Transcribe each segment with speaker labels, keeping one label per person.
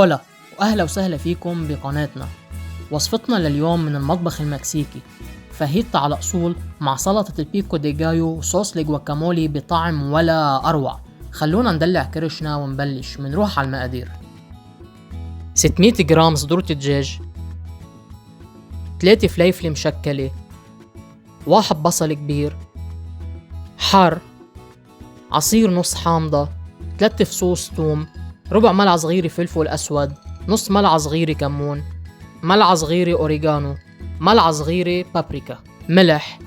Speaker 1: هولا وأهلا وسهلا فيكم بقناتنا. وصفتنا لليوم من المطبخ المكسيكي، فاهيتا على أصول مع سلطة البيكو دي جايو وصوص الجواكامولي بطعم ولا أروع. خلونا ندلع كرشنا ونبلش. منروح على المقادير: 600 جرام صدورة دجاج، 3 فليفلة مشكلة، 1 بصل كبير حار، عصير نص حامضة، 3 فصوص ثوم، ربع ملعقة صغيرة فلفل أسود، نص ملعقة صغيرة كمون، ملعقة صغيرة أوريغانو، ملعقة صغيرة بابريكا، ملح.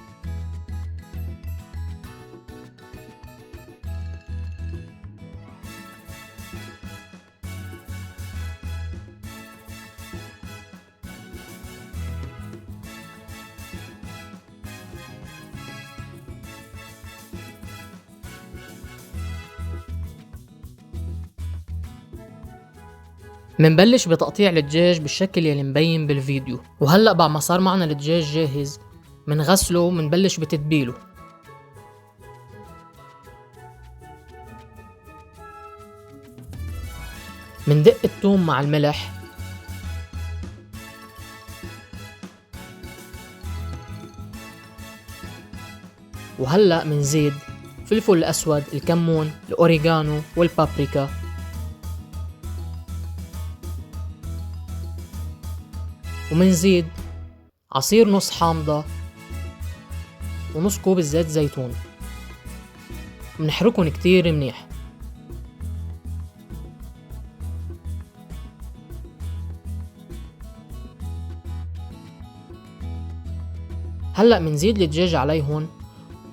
Speaker 1: منبلش بتقطيع الدجاج بالشكل يلي مبين بالفيديو. وهلأ بعد ما صار معنا الدجاج جاهز منغسله ومنبلش بتتبيله. مندق الثوم مع الملح، وهلأ منزيد فلفل الأسود، الكمون، الأوريغانو والبابريكا، ومنزيد عصير نص حامضة ونص كوب زيت زيتون، منحركن كتير منيح. هلأ منزيد الدجاج عليهن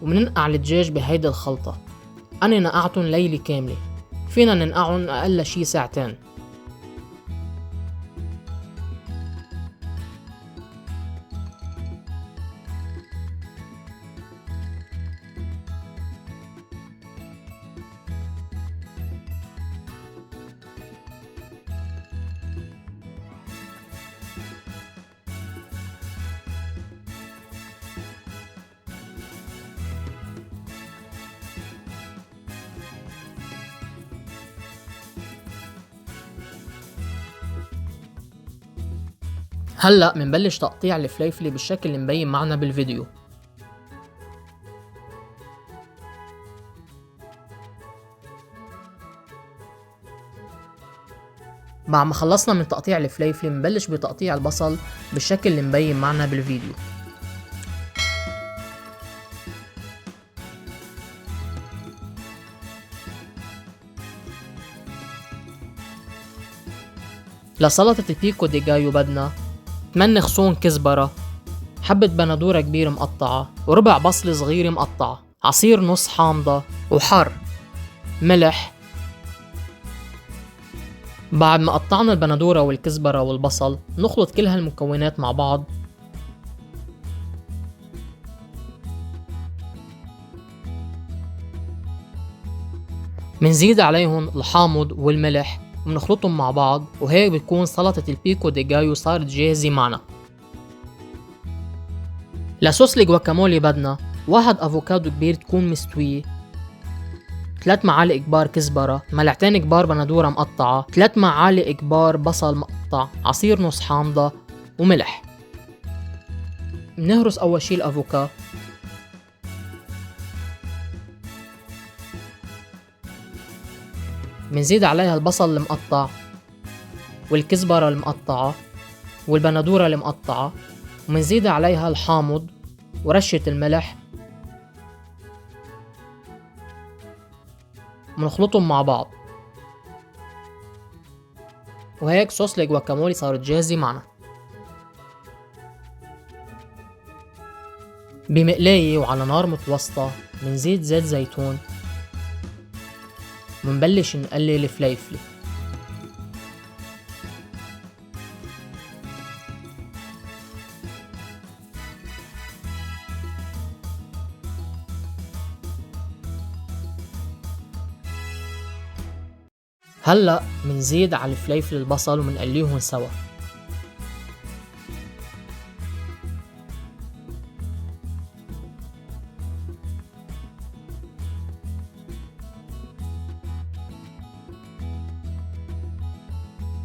Speaker 1: ومننقع الدجاج بهيدي الخلطة. أنا نقعتن ليلة كاملة، فينا ننقعن أقل شي ساعتين. هلأ منبلش تقطيع الفليفلة بالشكل اللي مبين معنا بالفيديو. بعد ما خلصنا من تقطيع الفليفلة منبلش بتقطيع البصل بالشكل اللي مبين معنا بالفيديو. لسلطة البيكو دي جايو بدنا 8 غصون كزبرة، حبة بندورة كبيرة مقطعة، وربع بصلة صغيرة مقطعة، عصير نص حامضة وحار، ملح. بعد ما قطعنا البندورة والكزبرة والبصل نخلط كل هالمكونات مع بعض. منزيد عليهم الحامض والملح ومنخلطهم مع بعض، وهيك بتكون سلطة البيكو دي جايو صارت جاهزة معنا. لصوص الجواكامولي بدنا 1 افوكادو كبير تكون مستوية، 3 معالق كبار كزبرة، ملعقتين كبار بندورة مقطعة، 3 معالق كبار بصل مقطع، عصير نص حامضة وملح. منهرس أول شي الأفوكا، منزيد عليها البصل المقطع والكزبرة المقطعة والبندورة المقطعة، ومنزيد عليها الحامض ورشة الملح، منخلطهم مع بعض. وهيك صوص الجواكامولي صارت جاهزة معنا. بمقلاية وعلى نار متوسطة منزيد زيت زيتون ومنبلش نقلل الفليفلة. هلأ منزيد على الفليفل البصل ومنقليهم سوا.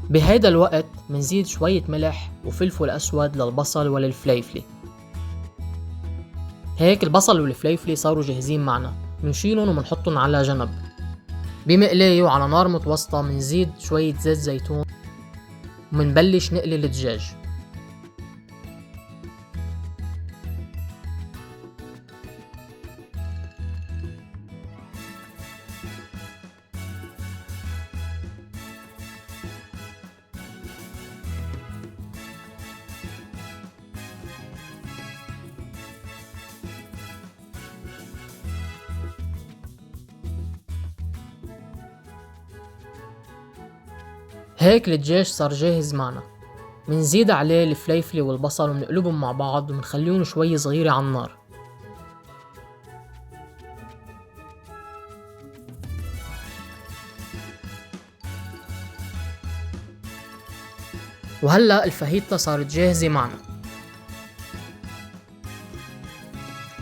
Speaker 1: بهيدا الوقت منزيد شوية ملح وفلفل أسود للبصل وللفليفلي. هيك البصل والفليفلي صاروا جاهزين معنا، منشيلهم ومنحطهم على جنب. بمقلاية وعلى نار متوسطة منزيد شوية زيت زيتون ومنبلش نقلي الدجاج. هيك الدجاج صار جاهز معنا، منزيد عليه الفليفلي والبصل ومنقلبهم مع بعض ومنخليهم شوي صغيرة على النار. وهلأ الفاهيتا صارت جاهزة معنا.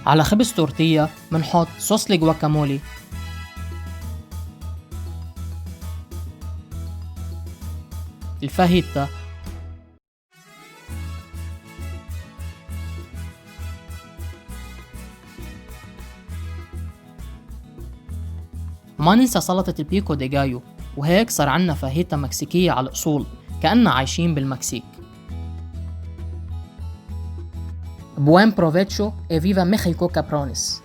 Speaker 1: على خبز تورتية منحط صوص الجواكامولي، الفاهيتا، وما ننسى سلطة البيكو دي جايو. وهيك صار عنا فاهيتا مكسيكية على الأصول، كأننا عايشين بالمكسيك. بوين بروفيتشو اي فيفا ميخيكو كابرونيس.